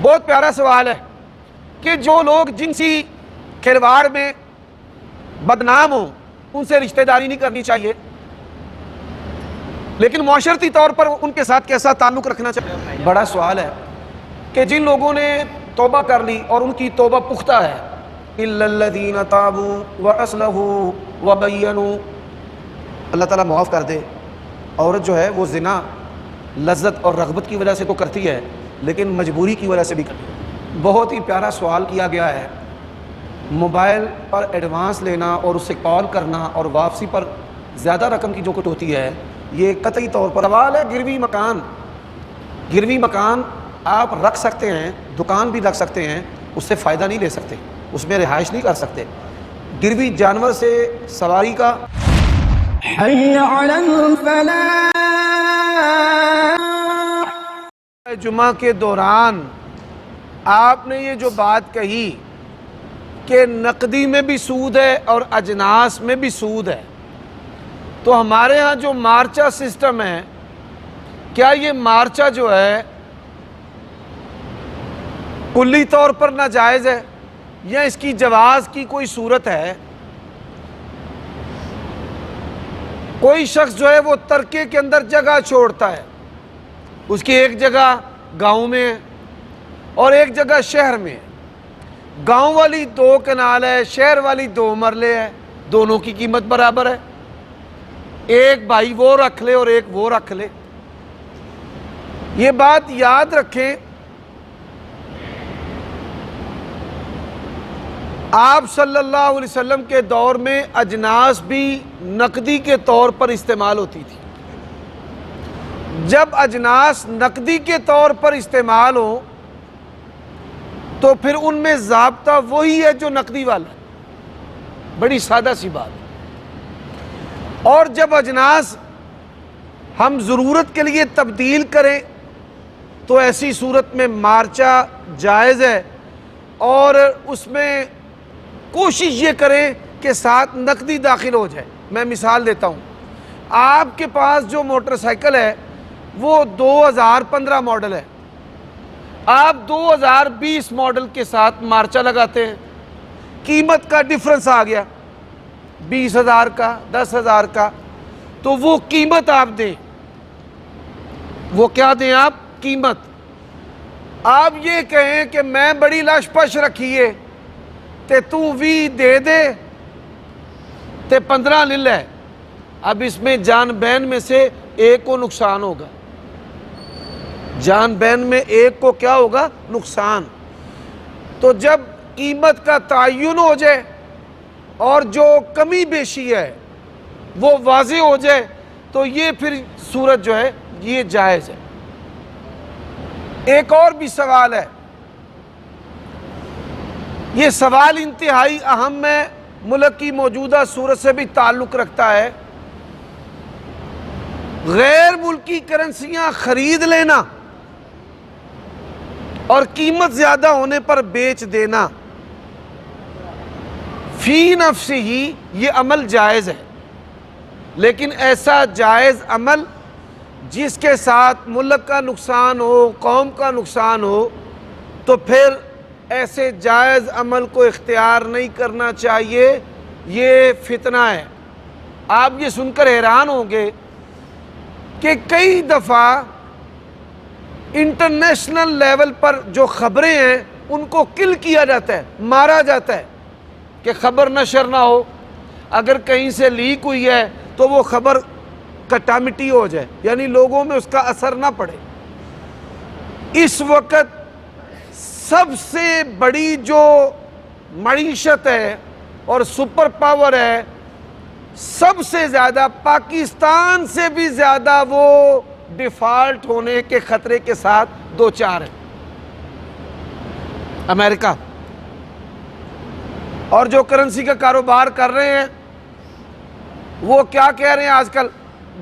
بہت پیارا سوال ہے کہ جو لوگ جنسی کھلواڑ میں بدنام ہوں ان سے رشتہ داری نہیں کرنی چاہیے، لیکن معاشرتی طور پر ان کے ساتھ کیسا تعلق رکھنا چاہیے؟ بڑا سوال ہے کہ جن لوگوں نے توبہ کر لی اور ان کی توبہ پختہ ہے، اِلَّا الَّذِينَ تَابُوا وَأَصْلَحُوا وَبَيَّنُوا، اللہ تعالیٰ معاف کر دے۔ عورت جو ہے وہ زنا لذت اور رغبت کی وجہ سے تو کرتی ہے، لیکن مجبوری کی وجہ سے بھی کرتی ہے۔ بہت ہی پیارا سوال کیا گیا ہے۔ موبائل پر ایڈوانس لینا اور اس سے کال کرنا اور واپسی پر زیادہ رقم کی جو کٹوتی ہے، یہ قطعی طور پر سوال ہے۔ گروی مکان آپ رکھ سکتے ہیں، دکان بھی رکھ سکتے ہیں، اس سے فائدہ نہیں لے سکتے، اس میں رہائش نہیں کر سکتے۔ گروی جانور سے سواری کا حي على الفلاح۔ جمعہ کے دوران آپ نے یہ جو بات کہی کہ نقدی میں بھی سود ہے اور اجناس میں بھی سود ہے، تو ہمارے ہاں جو مارچہ سسٹم ہے، کیا یہ مارچہ جو ہے کلی طور پر ناجائز ہے یا اس کی جواز کی کوئی صورت ہے؟ کوئی شخص جو ہے وہ ترکے کے اندر جگہ چھوڑتا ہے، اس کی ایک جگہ گاؤں میں ہے اور ایک جگہ شہر میں ہے، گاؤں والی 2 کنال ہے، شہر والی 2 مرلے ہے، دونوں کی قیمت برابر ہے، ایک بھائی وہ رکھ لے اور ایک وہ رکھ لے۔ یہ بات یاد رکھیں، آپ صلی اللہ علیہ وسلم کے دور میں اجناس بھی نقدی کے طور پر استعمال ہوتی تھی۔ جب اجناس نقدی کے طور پر استعمال ہو تو پھر ان میں ضابطہ وہی ہے جو نقدی والا ہے، بڑی سادہ سی بات۔ اور جب اجناس ہم ضرورت کے لیے تبدیل کریں تو ایسی صورت میں مارچہ جائز ہے، اور اس میں کوشش یہ کریں کہ ساتھ نقدی داخل ہو جائے۔ میں مثال دیتا ہوں، آپ کے پاس جو موٹر سائیکل ہے وہ 2015 ماڈل ہے، آپ 2020 ماڈل کے ساتھ مارچہ لگاتے ہیں، قیمت کا ڈیفرنس آ گیا 20,000 کا 10,000 کا، تو وہ قیمت آپ دیں۔ وہ کیا دیں آپ؟ قیمت۔ آپ یہ کہیں کہ میں بڑی لش پش رکھیے تے تو 20 دے دے تے 15 لے لے، اب اس میں جان بین میں سے ایک کو نقصان ہوگا، جان بین میں ایک کو کیا ہوگا؟ نقصان۔ تو جب قیمت کا تعین ہو جائے اور جو کمی بیشی ہے وہ واضح ہو جائے تو یہ پھر صورت جو ہے یہ جائز ہے۔ ایک اور بھی سوال ہے، یہ سوال انتہائی اہم ہے، ملک کی موجودہ صورت سے بھی تعلق رکھتا ہے۔ غیر ملکی کرنسیاں خرید لینا اور قیمت زیادہ ہونے پر بیچ دینا، فی نفسہ ہی یہ عمل جائز ہے، لیکن ایسا جائز عمل جس کے ساتھ ملک کا نقصان ہو، قوم کا نقصان ہو، تو پھر ایسے جائز عمل کو اختیار نہیں کرنا چاہیے، یہ فتنہ ہے۔ آپ یہ سن کر حیران ہوں گے کہ کئی دفعہ انٹرنیشنل لیول پر جو خبریں ہیں ان کو کل کیا جاتا ہے، مارا جاتا ہے کہ خبر نشر نہ ہو، اگر کہیں سے لیک ہوئی ہے تو وہ خبر کٹا مٹی ہو جائے، یعنی لوگوں میں اس کا اثر نہ پڑے۔ اس وقت سب سے بڑی جو معیشت ہے اور سپر پاور ہے، سب سے زیادہ پاکستان سے بھی زیادہ وہ ڈیفالٹ ہونے کے خطرے کے ساتھ دوچار ہے، امریکہ۔ اور جو کرنسی کا کاروبار کر رہے ہیں وہ کیا کہہ رہے ہیں آج کل؟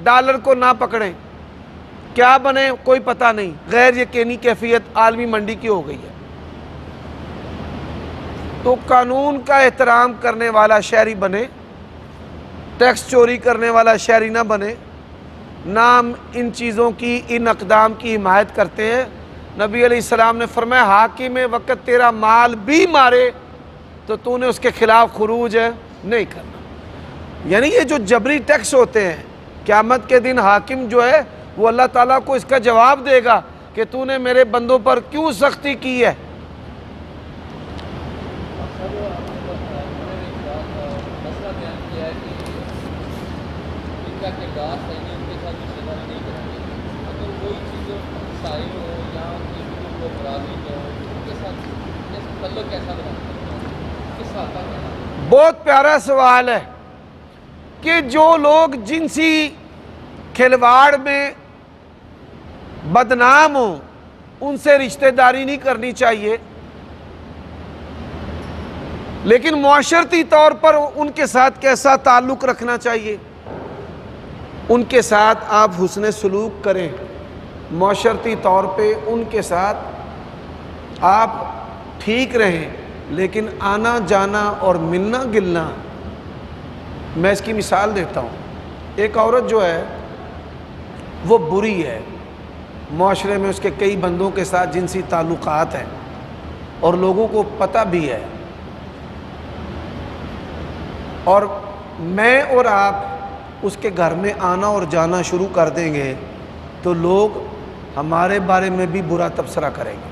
ڈالر کو نہ پکڑیں، کیا بنے کوئی پتہ نہیں، غیر یقینی کیفیت عالمی منڈی کی ہو گئی ہے۔ تو قانون کا احترام کرنے والا شہری بنے، ٹیکس چوری کرنے والا شہری نہ بنے۔ نہ ہم ان چیزوں کی، ان اقدام کی حمایت کرتے ہیں، نبی علیہ السلام نے فرمایا حاکم وقت تیرا مال بھی مارے تو تو نے اس کے خلاف خروج نہیں کرنا۔ یعنی یہ جو جبری ٹیکس ہوتے ہیں، قیامت کے دن حاکم جو ہے وہ اللہ تعالیٰ کو اس کا جواب دے گا کہ تو نے میرے بندوں پر کیوں سختی کی ہے۔ بہت پیارا سوال ہے کہ جو لوگ جنسی کھلواڑ میں بدنام ہوں ان سے رشتہ داری نہیں کرنی چاہیے، لیکن معاشرتی طور پر ان کے ساتھ کیسا تعلق رکھنا چاہیے؟ ان کے ساتھ آپ حسن سلوک کریں، معاشرتی طور پہ ان کے ساتھ آپ ٹھیک رہیں، لیکن آنا جانا اور ملنا گلنا، میں اس کی مثال دیتا ہوں۔ ایک عورت جو ہے وہ بری ہے، معاشرے میں اس کے کئی بندوں کے ساتھ جنسی تعلقات ہیں اور لوگوں کو پتہ بھی ہے، اور میں اور آپ اس کے گھر میں آنا اور جانا شروع کر دیں گے تو لوگ ہمارے بارے میں بھی برا تبصرہ کریں گے۔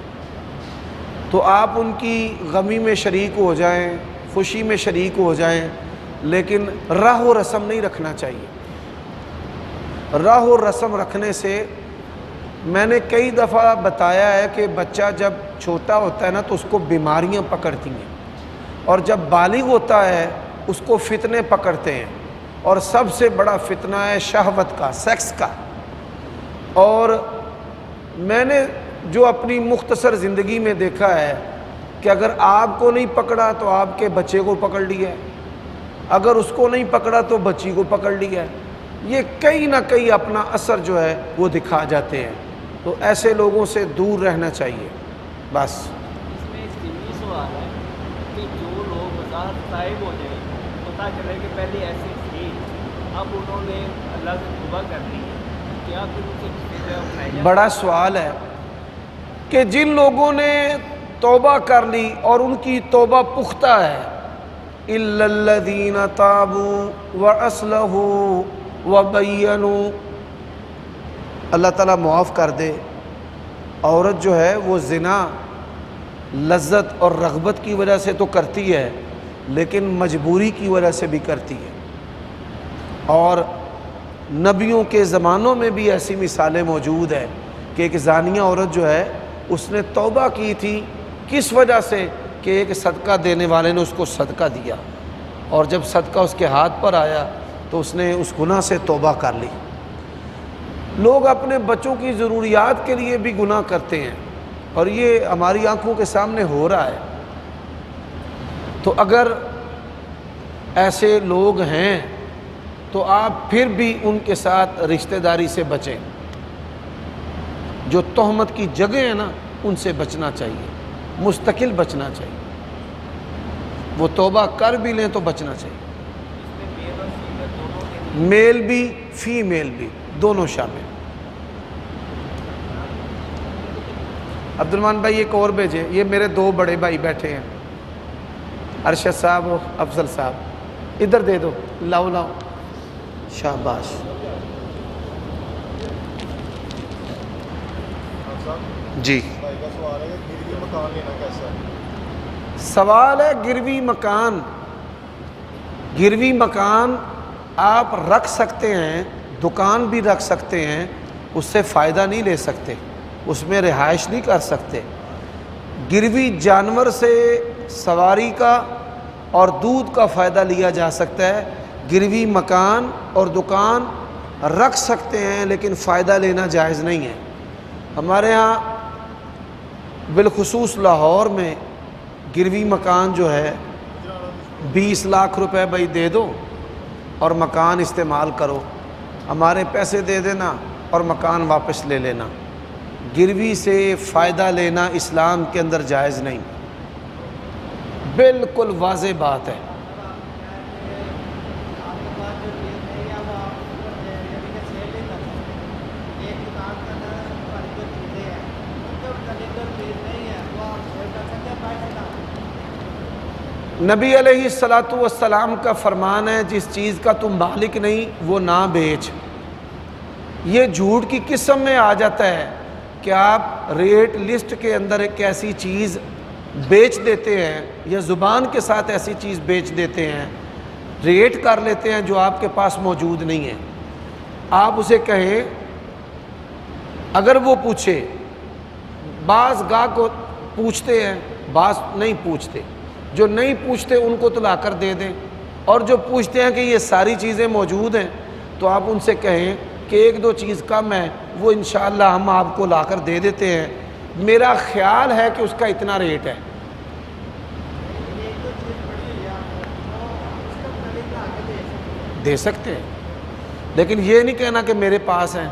تو آپ ان کی غمی میں شریک ہو جائیں، خوشی میں شریک ہو جائیں، لیکن راہ و رسم نہیں رکھنا چاہیے۔ راہ و رسم رکھنے سے میں نے کئی دفعہ بتایا ہے کہ بچہ جب چھوٹا ہوتا ہے نا تو اس کو بیماریاں پکڑتی ہیں، اور جب بالغ ہوتا ہے اس کو فتنے پکڑتے ہیں، اور سب سے بڑا فتنہ ہے شہوت کا، سیکس کا۔ اور میں نے جو اپنی مختصر زندگی میں دیکھا ہے کہ اگر آپ کو نہیں پکڑا تو آپ کے بچے کو پکڑ لیا ہے، اگر اس کو نہیں پکڑا تو بچی کو پکڑ لیا ہے۔ یہ کہیں نہ کہیں اپنا اثر جو ہے وہ دکھا جاتے ہیں، تو ایسے لوگوں سے دور رہنا چاہیے بس۔ اس میں ایک ضمنی سوال ہے کہ جو لوگ وضاحت طائب ہو جائیں، پتہ چلے کہ پہلے ایسے تھے، اب انہوں نے اللہ سے توبہ کر لی ہے، کیا پھر ان سے رشتے اپنائے جائیں؟ بڑا سوال ہے کہ جن لوگوں نے توبہ کر لی اور ان کی توبہ پختہ ہے، اِلَّا الَّذِينَ تَابُوا وَأَصْلَحُوا وَبَيَّنُوا، اللہ تعالیٰ معاف کر دے۔ عورت جو ہے وہ زنا لذت اور رغبت کی وجہ سے تو کرتی ہے، لیکن مجبوری کی وجہ سے بھی کرتی ہے، اور نبیوں کے زمانوں میں بھی ایسی مثالیں موجود ہیں کہ ایک زانیہ عورت جو ہے اس نے توبہ کی تھی، کس وجہ سے؟ کہ ایک صدقہ دینے والے نے اس کو صدقہ دیا، اور جب صدقہ اس کے ہاتھ پر آیا تو اس نے اس گناہ سے توبہ کر لی۔ لوگ اپنے بچوں کی ضروریات کے لیے بھی گناہ کرتے ہیں، اور یہ ہماری آنکھوں کے سامنے ہو رہا ہے۔ تو اگر ایسے لوگ ہیں تو آپ پھر بھی ان کے ساتھ رشتہ داری سے بچیں۔ جو تہمت کی جگہ ہیں نا ان سے بچنا چاہیے، مستقل بچنا چاہیے۔ وہ توبہ کر بھی لیں تو بچنا چاہیے۔ اس میں میل اور فیمیل دونوں کے لیے میل بھی فیمیل بھی دونوں شامل۔ عبدالرحمن بھائی ایک اور بھیجیں، یہ میرے دو بڑے بھائی بیٹھے ہیں، ارشد صاحب اور افضل صاحب، ادھر دے دو، لاؤ لاؤ، شاباش۔ جی سوال ہے گروی مکان۔ گروی مکان آپ رکھ سکتے ہیں، دکان بھی رکھ سکتے ہیں، اس سے فائدہ نہیں لے سکتے، اس میں رہائش نہیں کر سکتے۔ گروی جانور سے سواری کا اور دودھ کا فائدہ لیا جا سکتا ہے۔ گروی مکان اور دکان رکھ سکتے ہیں لیکن فائدہ لینا جائز نہیں ہے۔ ہمارے ہاں بالخصوص لاہور میں گروی مکان جو ہے 20 لاکھ روپے بھائی دے دو اور مکان استعمال کرو، ہمارے پیسے دے دینا اور مکان واپس لے لینا۔ گروی سے فائدہ لینا اسلام کے اندر جائز نہیں، بالکل واضح بات ہے۔ نبی علیہ الصلاۃ والسلام کا فرمان ہے جس چیز کا تم مالک نہیں وہ نہ بیچ۔ یہ جھوٹ کی قسم میں آ جاتا ہے کہ آپ ریٹ لسٹ کے اندر ایک ایسی چیز بیچ دیتے ہیں یا زبان کے ساتھ ایسی چیز بیچ دیتے ہیں، ریٹ کر لیتے ہیں جو آپ کے پاس موجود نہیں ہے۔ آپ اسے کہیں، اگر وہ پوچھے، بعض گاہک کو پوچھتے ہیں بعض نہیں پوچھتے، جو نہیں پوچھتے ان کو تو لا کر دے دیں، اور جو پوچھتے ہیں کہ یہ ساری چیزیں موجود ہیں تو آپ ان سے کہیں کہ ایک دو چیز کم ہے، وہ انشاءاللہ ہم آپ کو لا کر دے دیتے ہیں، میرا خیال ہے کہ اس کا اتنا ریٹ ہے۔ دے سکتے ہیں، لیکن یہ نہیں کہنا کہ میرے پاس ہیں،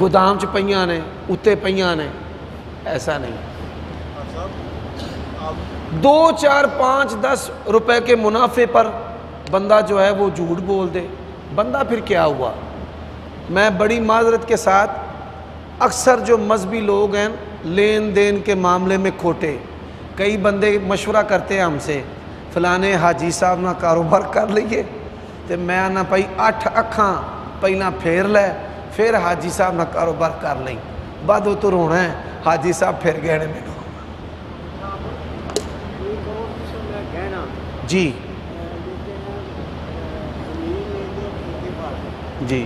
گودام چ پئیاں نے، اتے پئیاں نے، ایسا نہیں۔ 2 4 5 10 روپے کے منافع پر بندہ جو ہے وہ جھوٹ بول دے، بندہ پھر کیا ہوا؟ میں بڑی معذرت کے ساتھ، اکثر جو مذہبی لوگ ہیں لین دین کے معاملے میں کھوٹے، کئی بندے مشورہ کرتے ہیں ہم سے، فلانے حاجی صاحب نہ کاروبار کر لئیے، تو میں نہ پائی 8 اکھاں پہلا پھیر لے، پھر حاجی صاحب نہ کاروبار کر لیں، بعد وہ تو رونا ہے حاجی صاحب پھر گہنے میں جی جی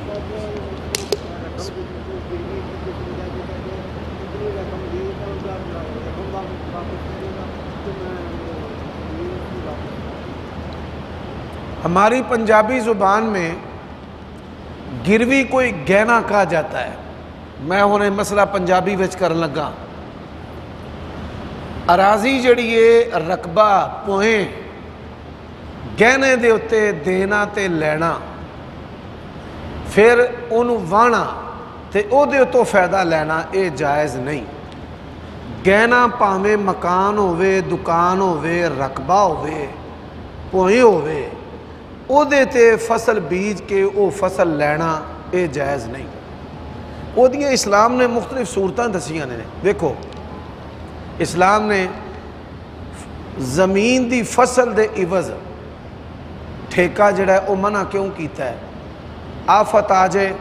ہماری پنجابی زبان میں گروی کوئی گہنا کہا جاتا ہے۔ میں ہونے مسئلہ پنجابی وچ کرن لگا، اراضی جڑی ہے رقبہ پوہیں گہنے دے اتے دینا تے لینا، پھر انہوں وانا تے او دے تو فائدہ لینا، اے جائز نہیں۔ گہنا پاویں مکان ہوئے، دکان ہوئے، رقبہ ہوئے، پوہیں ہوئے، او دے تے فصل بیج کے او فصل لینا اے جائز نہیں۔ او دیاں اسلام نے مختلف صورتاں دسیاں نے۔ دیکھو اسلام نے زمین دی فصل دے عوض ٹھیکہ جڑا ہے او منع کیوں کیتا ہے؟ آفت آ جائے،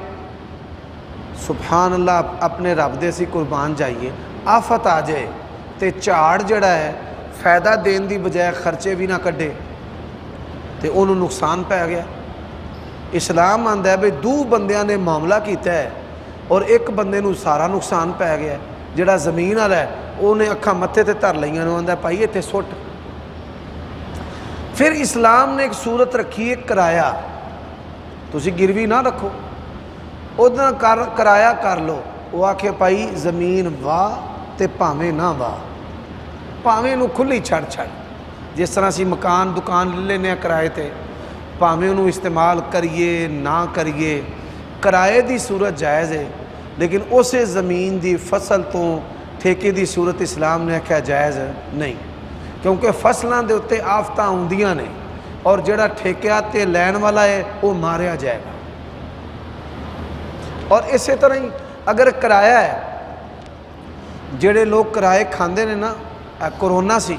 سبحان اللہ اپنے رب دے سی قربان جائیے، آفت آ جائے تے چاڑ جڑا ہے فائدہ دین دی بجائے خرچے بھی نہ کڈے تے انہوں نقصان پہ گیا۔ اسلام آندا ہے بھئی 2 بندیاں نے معاملہ کیتا ہے اور ایک بندے نو سارا نقصان پہ گیا ہے، جڑا زمین والا ہے انہیں اکھاں متھے تے دھر لئیاں نے، آندا ہے بھائی ایتھے سٹ۔ پھر اسلام نے ایک صورت رکھی ہے کرایہ، تسی گروی نہ رکھو، ادھر کرایہ کر لو، وہ آکھے بھائی زمین واہ تے پاویں نہ واہ، پاویں نو کھلی چھڑ چھڑ، جس طرح سی مکان دکان لے لینے کرائے تے، پاویں انہوں استعمال کریے نہ کریے، کرائے دی صورت جائز ہے، لیکن اسے زمین دی فصل تو ٹھیکے دی صورت اسلام نے کہا جائز نہیں، کیونکہ فصلاں دے اتے آفتاں ہوندیاں نے، اور جڑا ٹھیکہ تے لین والا ہے وہ ماریا جائے گا۔ اور اسی طرح ہی اگر کرایہ ہے، جڑے لوگ کرائے کھاندے نے نا، کرونا سی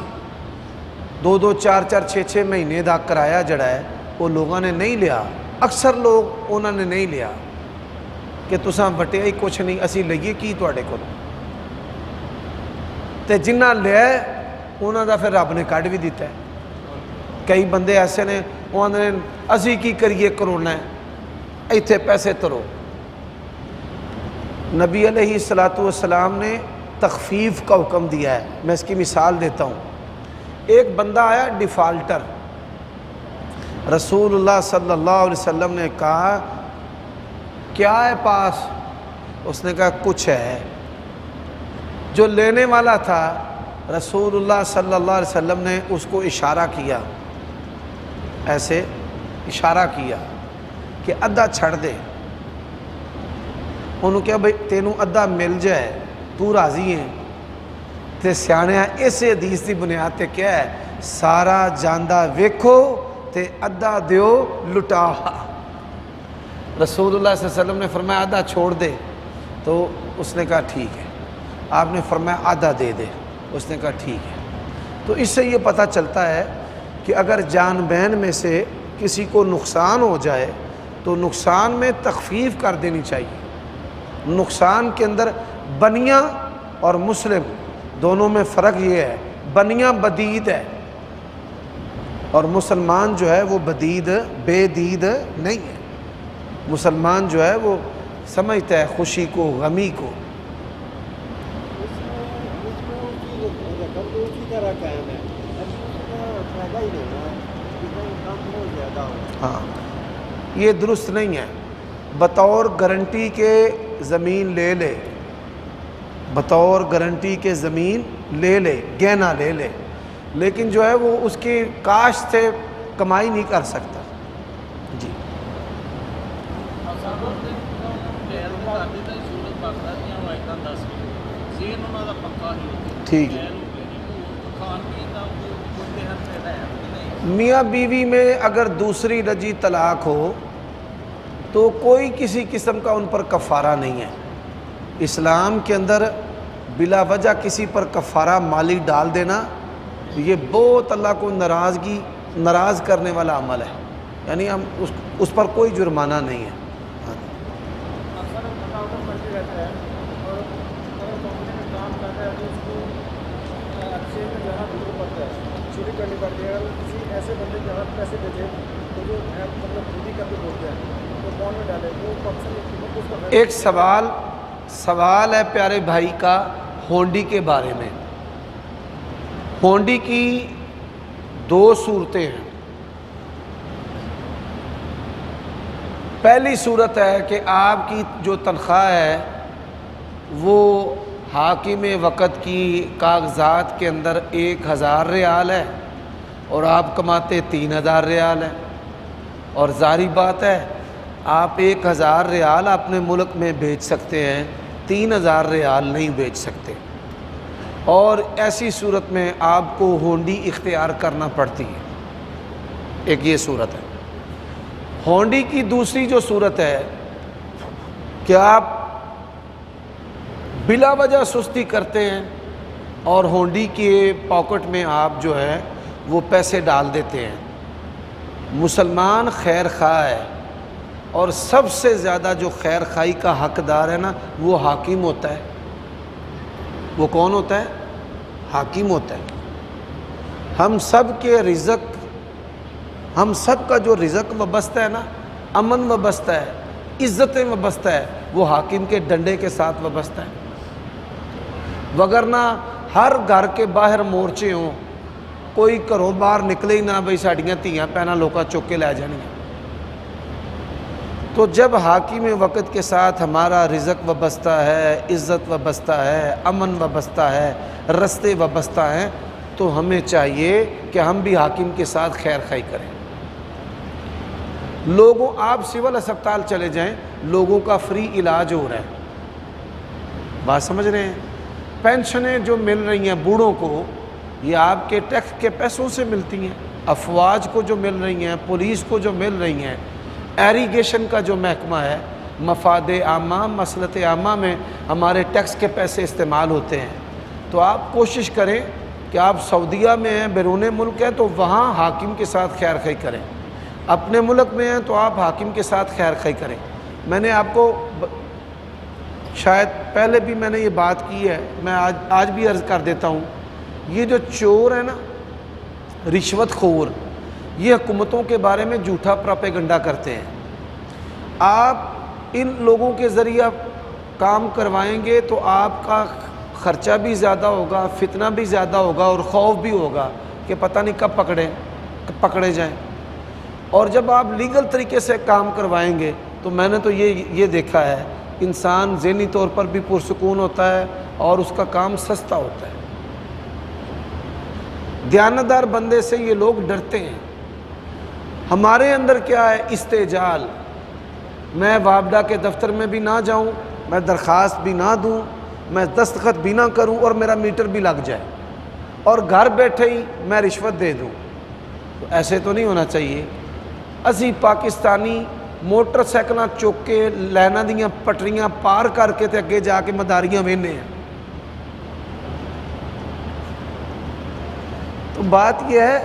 2 4 4 6 6 مہینے دا کرایہ جڑا ہے وہ لوگوں نے نہیں لیا، اکثر لوگ انہوں نے نہیں لیا کہ تساں بٹیا ہی کچھ نہیں، اسی لئیے کی تواڈے کول، تے جنہ لیا انہوں دا پھر رب نے کڈ بھی دیتا ہے۔ کئی بندے ایسے نے وہ آندے نے اسی کی کریے کرونا ہے، ایتھے پیسے ترو۔ نبی علیہ الصلاۃ والسلام نے تخفیف کا حکم دیا ہے، میں اس کی مثال دیتا ہوں۔ ایک بندہ آیا ڈیفالٹر، رسول اللہ صلی اللہ علیہ وسلم نے کہا کیا ہے پاس؟ اس نے کہا کچھ ہے۔ جو لینے والا تھا رسول اللہ صلی اللہ علیہ وسلم نے اس کو اشارہ کیا، ایسے اشارہ کیا کہ ادھا چھڑ دے، انہوں کہا بھئی تینوں ادھا مل جائے تو راضی ہیں؟ تے سیانے اس حدیث دی بنیاد تے کیا ہے؟ سارا جاندہ ویکھو تے ادھا دیو لٹا۔ رسول اللہ صلی اللہ علیہ وسلم نے فرمایا آدھا چھوڑ دے، تو اس نے کہا ٹھیک ہے۔ آپ نے فرمایا آدھا دے دے، اس نے کہا ٹھیک ہے۔ تو اس سے یہ پتہ چلتا ہے کہ اگر جان بین میں سے کسی کو نقصان ہو جائے تو نقصان میں تخفیف کر دینی چاہیے۔ نقصان کے اندر بنیاں اور مسلم دونوں میں فرق یہ ہے، بنیاں بدید ہے اور مسلمان جو ہے وہ بدید بے دید نہیں ہے۔ مسلمان جو ہے وہ سمجھتا ہے خوشی کو غمی کو۔ اس میں رقم تو اسی طرح قائم ہے، فائدہ ہی نہیں ہے، اتنا کم ہو زیادہ ہو۔ ہاں یہ درست نہیں ہے۔ بطور گارنٹی کے زمین لے لے، بطور گارنٹی کے زمین لے لے، گہنا لے لے، لیکن جو ہے وہ اس کی کاشت سے کمائی نہیں کر سکتا۔ جی ٹھیک ہے۔ میاں بیوی میں اگر دوسری رجی طلاق ہو تو کوئی کسی قسم کا ان پر کفارہ نہیں ہے۔ اسلام کے اندر بلا وجہ کسی پر کفارہ مالی ڈال دینا یہ بہت اللہ کو ناراض کرنے والا عمل ہے، یعنی ہم اس پر کوئی جرمانہ نہیں ہے۔ اکثر مطالبہ پڑتی رہتا ہے اور اگر کمپنی میں کام کرتا ہے تو اس کو ایکسچینج میں جانا ضرور پڑتا ہے، چوری کرنی پڑتی ہے۔ اگر کسی ایسے بندے کے ہاتھ پیسے بھیجے تو جو مطلب چوری کر کے بولتے ہیں تو کون میں ڈالے وہ پاکستان اس کا ایک سوال ہے پیارے بھائی کا ہونڈی کے بارے میں۔ ہونڈی کی دو صورتیں ہیں۔ پہلی صورت ہے کہ آپ کی جو تنخواہ ہے وہ حاکم وقت کی کاغذات کے اندر 1000 ریال ہے اور آپ کماتے 3000 ریال ہے، اور ظاہری بات ہے آپ 1000 ریال اپنے ملک میں بیچ سکتے ہیں، 3000 ریال نہیں بیچ سکتے، اور ایسی صورت میں آپ کو ہونڈی اختیار کرنا پڑتی ہے۔ ایک یہ صورت ہے۔ ہونڈی کی دوسری جو صورت ہے کہ آپ بلا وجہ سستی کرتے ہیں اور ہونڈی کے پاکٹ میں آپ جو ہے وہ پیسے ڈال دیتے ہیں۔ مسلمان خیر خواہ ہے اور سب سے زیادہ جو خیر خواہی کا حقدار ہے نا وہ حاکم ہوتا ہے۔ وہ کون ہوتا ہے؟ حاکم ہوتا ہے۔ ہم سب کے رزق، ہم سب کا جو رزق وابستہ ہے نا، امن وابستہ ہے، عزتیں وابستہ ہے، وہ حاکم کے ڈنڈے کے ساتھ وابستہ ہے۔ وگرنہ ہر گھر کے باہر مورچے ہوں، کوئی گھروں باہر نکلے ہی نہ، بھئی ساڑیاں تھیاں پہنا لوکاں چک کے لے جانیاں۔ تو جب حاکم وقت کے ساتھ ہمارا رزق وابستہ ہے، عزت وابستہ ہے، امن وابستہ ہے، رستے وابستہ ہیں، تو ہمیں چاہیے کہ ہم بھی حاکم کے ساتھ خیر خواہی کریں۔ لوگوں، آپ سول اسپتال چلے جائیں، لوگوں کا فری علاج ہو رہا ہے، بات سمجھ رہے ہیں؟ پینشنیں جو مل رہی ہیں بوڑھوں کو، یہ آپ کے ٹیکس کے پیسوں سے ملتی ہیں۔ افواج کو جو مل رہی ہیں، پولیس کو جو مل رہی ہیں، ایریگیشن کا جو محکمہ ہے، مفاد عامہ، مصلحت عامہ میں ہمارے ٹیکس کے پیسے استعمال ہوتے ہیں۔ تو آپ کوشش کریں کہ آپ سعودیہ میں ہیں، بیرون ملک ہیں، تو وہاں حاکم کے ساتھ خیر خواہی کریں۔ اپنے ملک میں ہیں تو آپ حاکم کے ساتھ خیر خواہی کریں۔ میں نے آپ کو شاید پہلے بھی میں نے یہ بات کی ہے، میں آج بھی عرض کر دیتا ہوں، یہ جو چور ہے نا، رشوت خور، یہ حکومتوں کے بارے میں جھوٹا پروپیگنڈا کرتے ہیں۔ آپ ان لوگوں کے ذریعہ کام کروائیں گے تو آپ کا خرچہ بھی زیادہ ہوگا، فتنہ بھی زیادہ ہوگا، اور خوف بھی ہوگا کہ پتہ نہیں کب پکڑے جائیں۔ اور جب آپ لیگل طریقے سے کام کروائیں گے تو میں نے تو یہ دیکھا ہے، انسان ذہنی طور پر بھی پرسکون ہوتا ہے اور اس کا کام سستا ہوتا ہے۔ دیانتدار بندے سے یہ لوگ ڈرتے ہیں۔ ہمارے اندر کیا ہے؟ استعجال۔ میں وابڈا کے دفتر میں بھی نہ جاؤں، میں درخواست بھی نہ دوں، میں دستخط بھی نہ کروں اور میرا میٹر بھی لگ جائے، اور گھر بیٹھے ہی میں رشوت دے دوں۔ تو ایسے تو نہیں ہونا چاہیے۔ اسی پاکستانی موٹر سائیکلاں چک کے لائناں دیاں پٹریاں پار کر کے تے اگے جا کے مداریاں وہنے ہیں۔ تو بات یہ ہے،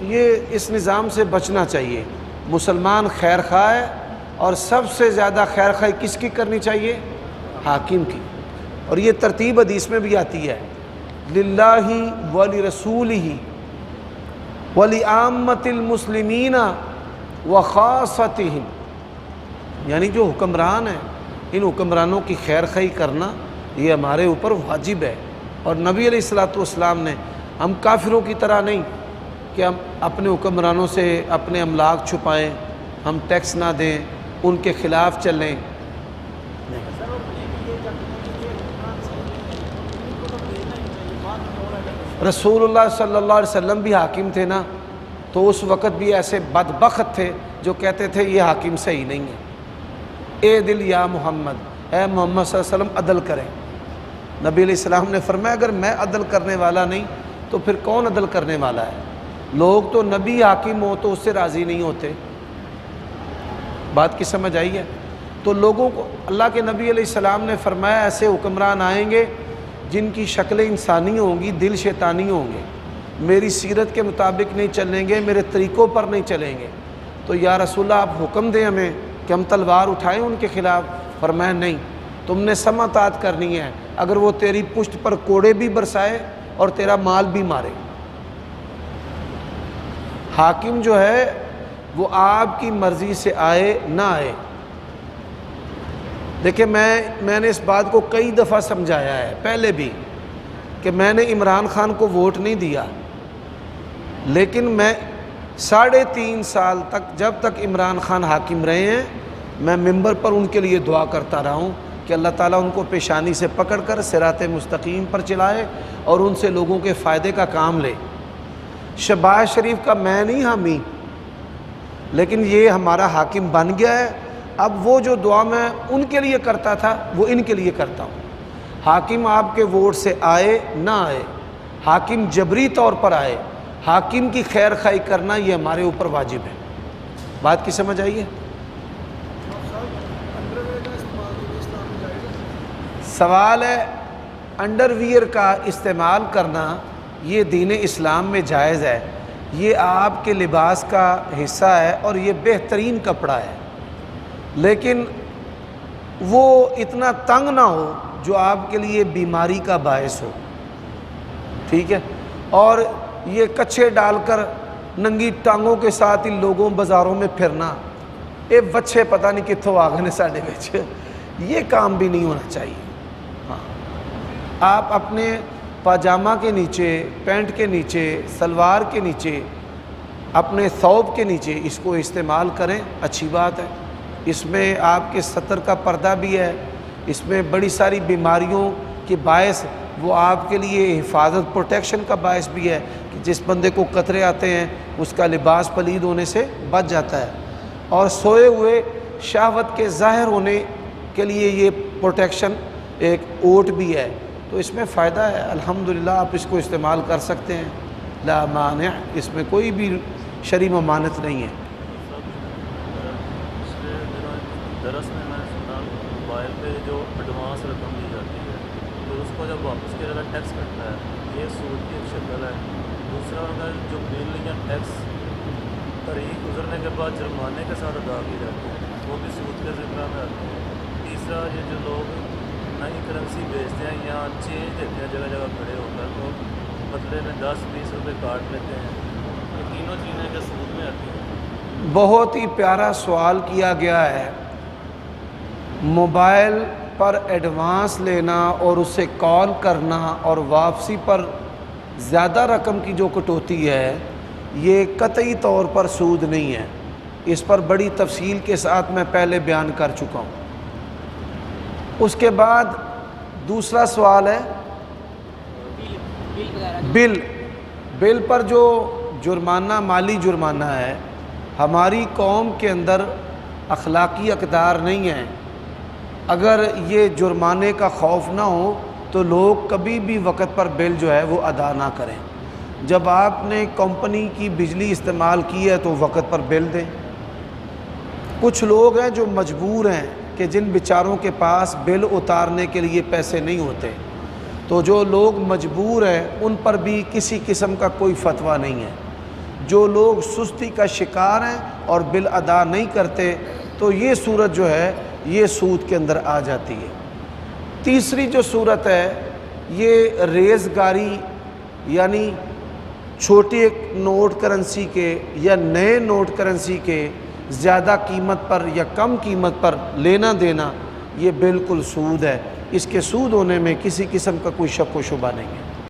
یہ اس نظام سے بچنا چاہیے۔ مسلمان خیر خواہ ہے، اور سب سے زیادہ خیر خواہی کس کی کرنی چاہیے؟ حاکم کی۔ اور یہ ترتیب حدیث میں بھی آتی ہے، للہ ولرسولہ ولعامۃ المسلمین وخاصتہم، یعنی جو حکمران ہیں ان حکمرانوں کی خیر خواہی کرنا یہ ہمارے اوپر واجب ہے۔ اور نبی علیہ الصلوۃ والسلام نے، ہم کافروں کی طرح نہیں کہ ہم اپنے حکمرانوں سے اپنے املاک چھپائیں، ہم ٹیکس نہ دیں، ان کے خلاف چلیں۔ سر وہ یہ چاہتے ہیں کہ یہ حکمران صحیح نہیں ہے، ان کو تو دینا ہی چاہیے، بات اور ہے۔ رسول اللہ صلی اللہ علیہ وسلم بھی حاکم تھے نا، تو اس وقت بھی ایسے بدبخت تھے جو کہتے تھے یہ حاکم صحیح نہیں ہے، اے دل یا محمد، اے محمد صلی اللہ علیہ وسلم عدل کریں۔ نبی علیہ السلام نے فرمایا اگر میں عدل کرنے والا نہیں تو پھر کون عدل کرنے والا ہے؟ لوگ تو نبی حاکم ہو تو اس سے راضی نہیں ہوتے۔ بات کی سمجھ آئی ہے؟ تو لوگوں کو اللہ کے نبی علیہ السلام نے فرمایا ایسے حکمران آئیں گے جن کی شکلیں انسانی ہوں گی، دل شیطانی ہوں گے، میری سیرت کے مطابق نہیں چلیں گے، میرے طریقوں پر نہیں چلیں گے۔ تو یا رسول اللہ آپ حکم دیں ہمیں کہ ہم تلوار اٹھائیں ان کے خلاف۔ فرمایا نہیں، تم نے سماطات کرنی ہے، اگر وہ تیری پشت پر کوڑے بھی برسائے اور تیرا مال بھی مارے۔ حاکم جو ہے وہ آپ کی مرضی سے آئے نہ آئے۔ دیکھیں میں نے اس بات کو کئی دفعہ سمجھایا ہے پہلے بھی کہ میں نے عمران خان کو ووٹ نہیں دیا، لیکن میں 3.5 سال تک جب تک عمران خان حاکم رہے ہیں میں ممبر پر ان کے لیے دعا کرتا رہا ہوں کہ اللہ تعالیٰ ان کو پیشانی سے پکڑ کر صراط مستقیم پر چلائے اور ان سے لوگوں کے فائدے کا کام لے۔ شہباز شریف کا میں نہیں حامی، لیکن یہ ہمارا حاکم بن گیا ہے، اب وہ جو دعا میں ان کے لیے کرتا تھا وہ ان کے لیے کرتا ہوں۔ حاکم آپ کے ووٹ سے آئے نہ آئے، حاکم جبری طور پر آئے، حاکم کی خیر خواہی کرنا یہ ہمارے اوپر واجب ہے۔ بات کی سمجھ آئی ہے؟ سوال ہے انڈر ویئر کا استعمال کرنا یہ دین اسلام میں جائز ہے، یہ آپ کے لباس کا حصہ ہے اور یہ بہترین کپڑا ہے، لیکن وہ اتنا تنگ نہ ہو جو آپ کے لیے بیماری کا باعث ہو، ٹھیک ہے؟ اور یہ کچھے ڈال کر ننگی ٹانگوں کے ساتھ ان لوگوں بازاروں میں پھرنا، یہ بچے پتہ نہیں کتوں آ گئے ساڈے وچ، یہ کام بھی نہیں ہونا چاہیے۔ ہاں، آپ اپنے پاجامہ کے نیچے، پینٹ کے نیچے، سلوار کے نیچے، اپنے ثوب کے نیچے اس کو استعمال کریں، اچھی بات ہے۔ اس میں آپ کے سطر کا پردہ بھی ہے، اس میں بڑی ساری بیماریوں کے باعث وہ آپ کے لیے حفاظت پروٹیکشن کا باعث بھی ہے کہ جس بندے کو قطرے آتے ہیں اس کا لباس پلید ہونے سے بچ جاتا ہے، اور سوئے ہوئے شہوت کے ظاہر ہونے کے لیے یہ پروٹیکشن ایک اوٹ بھی ہے، تو اس میں فائدہ ہے۔ الحمدللہ آپ اس کو استعمال کر سکتے ہیں، لا مانع، اس میں کوئی بھی شرعی ممانعت نہیں ہے۔ درس میں نے سنا موبائل پہ جو ایڈوانس رقم دی جاتی ہے تو اس کو جب واپس کیا جاتا ہے ٹیکس کٹتا ہے، یہ سود کی ایک شکل ہے۔ دوسرا اگر جو بل یا ٹیکس تاریخ گزرنے کے بعد جرمانے کے ساتھ ادا کی جاتی ہے وہ بھی سود کے ذمہ میں آتے ہیں۔ تیسرا یہ جو لوگ نئی کرنسی بیچتے ہیں یا چینج دیتے ہیں جگہ جگہ کھڑے ہو کر، تو بدلے میں 10-20 روپے کاٹ لیتے ہیں، یہ تینوں چیزیں جو سود میں آتی ہیں۔ بہت ہی پیارا سوال کیا گیا ہے۔ موبائل پر ایڈوانس لینا اور اسے کال کرنا اور واپسی پر زیادہ رقم کی جو کٹوتی ہے یہ قطعی طور پر سود نہیں ہے، اس پر بڑی تفصیل کے ساتھ میں پہلے بیان کر چکا ہوں۔ اس کے بعد دوسرا سوال ہے بل پر جو جرمانہ، مالی جرمانہ ہے، ہماری قوم کے اندر اخلاقی اقدار نہیں ہے۔ اگر یہ جرمانے کا خوف نہ ہو تو لوگ کبھی بھی وقت پر بل جو ہے وہ ادا نہ کریں۔ جب آپ نے کمپنی کی بجلی استعمال کی ہے تو وقت پر بل دیں۔ کچھ لوگ ہیں جو مجبور ہیں کہ جن بیچاروں کے پاس بل اتارنے کے لیے پیسے نہیں ہوتے، تو جو لوگ مجبور ہیں ان پر بھی کسی قسم کا کوئی فتویٰ نہیں ہے۔ جو لوگ سستی کا شکار ہیں اور بل ادا نہیں کرتے تو یہ صورت جو ہے یہ سود کے اندر آ جاتی ہے۔ تیسری جو صورت ہے یہ ریزگاری، یعنی چھوٹے نوٹ کرنسی کے یا نئے نوٹ کرنسی کے زیادہ قیمت پر یا کم قیمت پر لینا دینا، یہ بالکل سود ہے۔ اس کے سود ہونے میں کسی قسم کا کوئی شک و شبہ نہیں ہے۔